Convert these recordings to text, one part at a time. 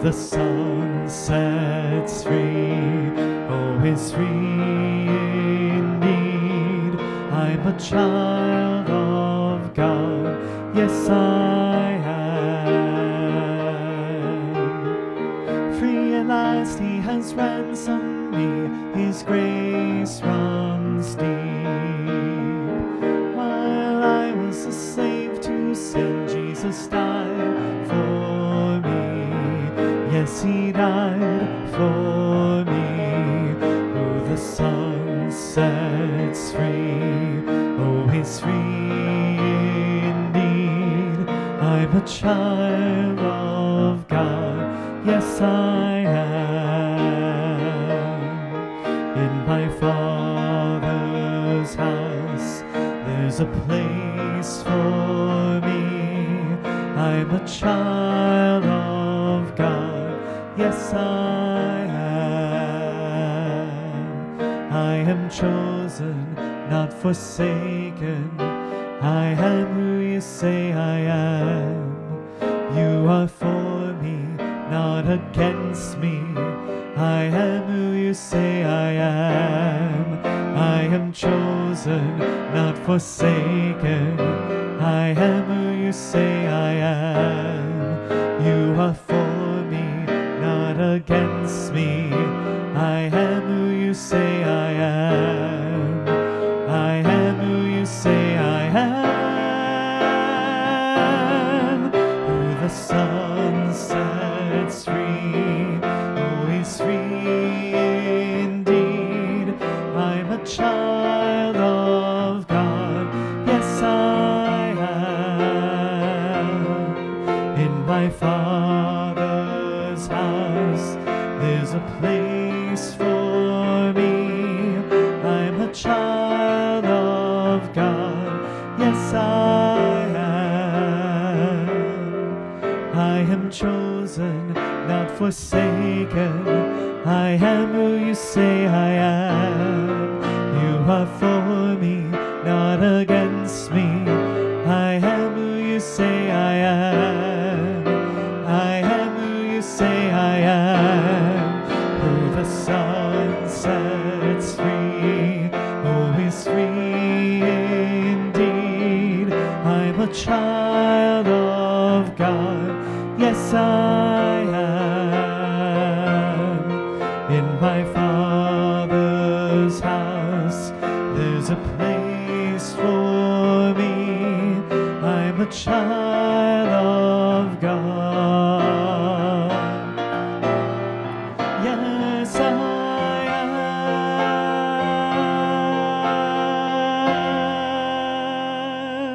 the sun sets free, oh, is free indeed. I'm a child of God, yes I am. Free at last he has ransomed me, his grace runs deep. While I was a slave to sin, Jesus died for me. Yes, he died for me. Who the Son sets free, oh, he's free indeed. I'm a child of God, yes I am. In my Father's house there's a place for me. I'm a child of God, yes I am. I am chosen, not forsaken. I am who you say I am. You are for me, not against me. I am who you say I am. I am chosen, not forsaken. I am who you say I am. You are for me, not against me. I am who you say I am. I am who you say I am. Who the Son sets free, oh, he's free indeed. I'm a child of God, yes I am. In my Father's house there's a place for me. I'm a child of God, yes I am. I am chosen, not forsaken. I am who you say I am. You are for me, not against me. I am who you say I am. I am who you say I am. Who the Son sets free, oh, he's free indeed. I'm a child of God, yes I am. In my Father's house there's a place for me. I'm a child of God, yes I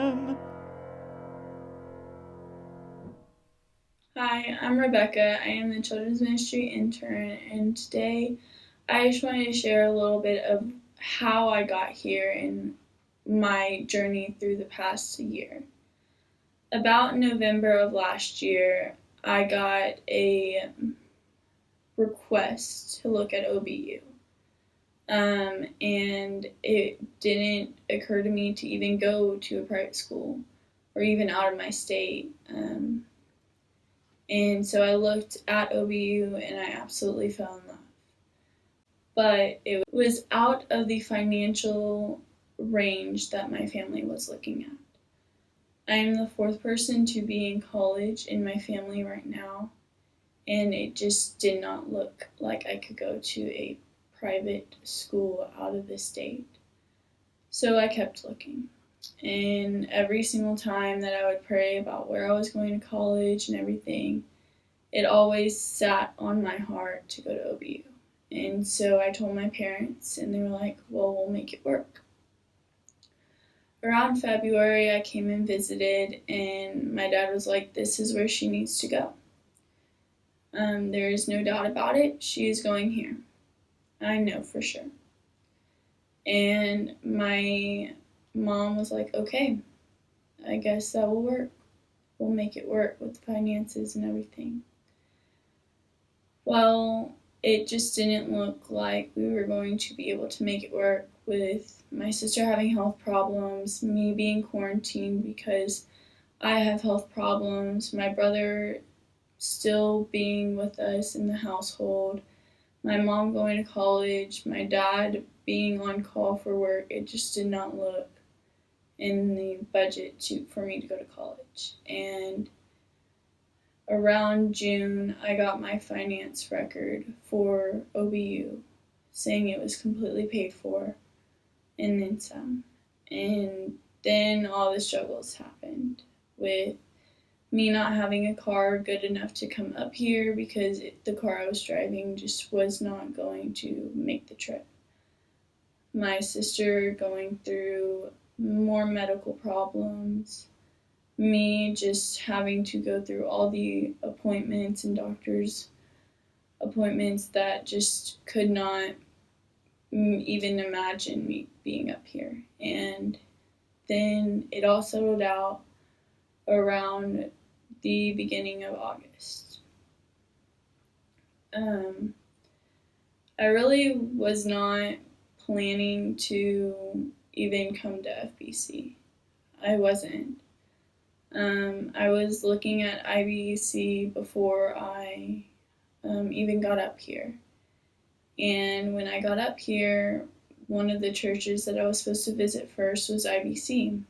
am. Hi, I'm Rebecca. I am the Children's Ministry intern, and today I just wanted to share a little bit of how I got here and my journey through the past year. About November of last year, I got a request to look at OBU. And it didn't occur to me to even go to a private school or even out of my state. And so I looked at OBU and I absolutely fell in love. But it was out of the financial range that my family was looking at. I am the fourth person to be in college in my family right now, and it just did not look like I could go to a private school out of the state. So I kept looking. And every single time that I would pray about where I was going to college and everything, it always sat on my heart to go to OBU. And so I told my parents, and they were like, well, we'll make it work. Around February, I came and visited, and my dad was like, this is where she needs to go. There is no doubt about it. She is going here. I know for sure. And my mom was like, okay, I guess that will work. We'll make it work with the finances and everything. Well, it just didn't look like we were going to be able to make it work with my sister having health problems, me being quarantined because I have health problems, my brother still being with us in the household, my mom going to college, my dad being on call for work, it just did not look in the budget for me to go to college. And around June, I got my finance record for OBU saying it was completely paid for and then some. And then all the struggles happened with me not having a car good enough to come up here because the car I was driving just was not going to make the trip. My sister going through more medical problems, me just having to go through all the appointments and doctor's appointments that just could not even imagine me being up here. And then it all settled out around the beginning of August. I really was not planning to even come to FBC. I wasn't. I was looking at IBC before I even got up here. And when I got up here, one of the churches that I was supposed to visit first was IBC.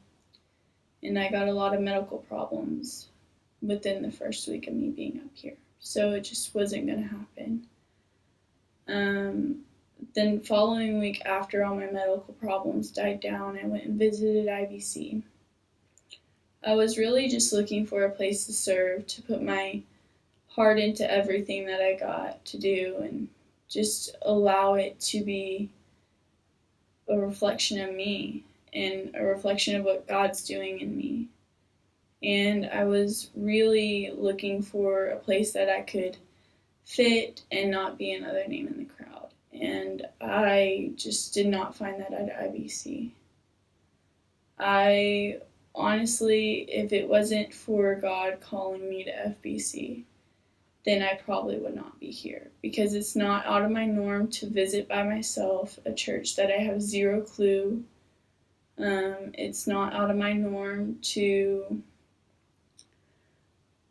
And I got a lot of medical problems within the first week of me being up here. So it just wasn't going to happen. Then following week, after all my medical problems died down, I went and visited IBC. I was really just looking for a place to serve, to put my heart into everything that I got to do and just allow it to be a reflection of me and a reflection of what God's doing in me. And I was really looking for a place that I could fit and not be another name in the crowd. And I just did not find that at IBC. I honestly, if it wasn't for God calling me to FBC, then I probably would not be here, because it's not out of my norm to visit by myself a church that I have zero clue. It's not out of my norm to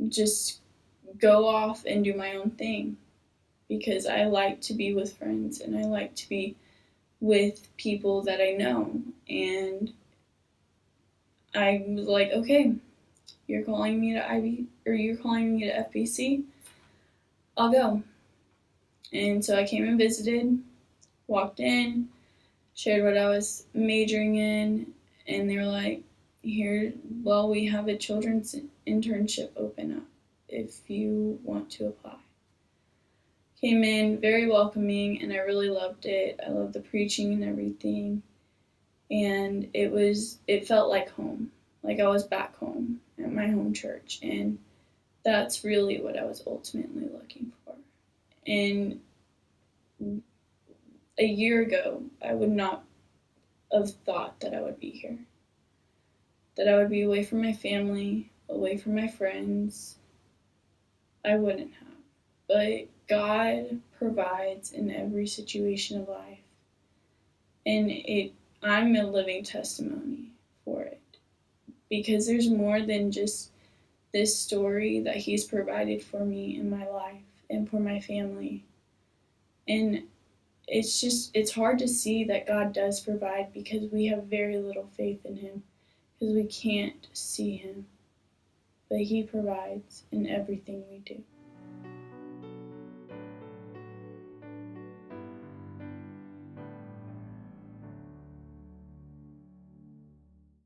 just go off and do my own thing, because I like to be with friends and I like to be with people that I know. And I was like, okay, you're calling me to you're calling me to FBC, I'll go. And so I came and visited, walked in, shared what I was majoring in, and they were like, we have a children's internship open up if you want to apply. Came in very welcoming, and I really loved it. I loved the preaching and everything. And it felt like home, like I was back home at my home church. And that's really what I was ultimately looking for. And a year ago, I would not have thought that I would be here, that I would be away from my family, away from my friends. I wouldn't have. But God provides in every situation of life. And I'm a living testimony for it. Because there's more than just this story that He's provided for me in my life and for my family. And it's hard to see that God does provide, because we have very little faith in Him, because we can't see Him. But He provides in everything we do.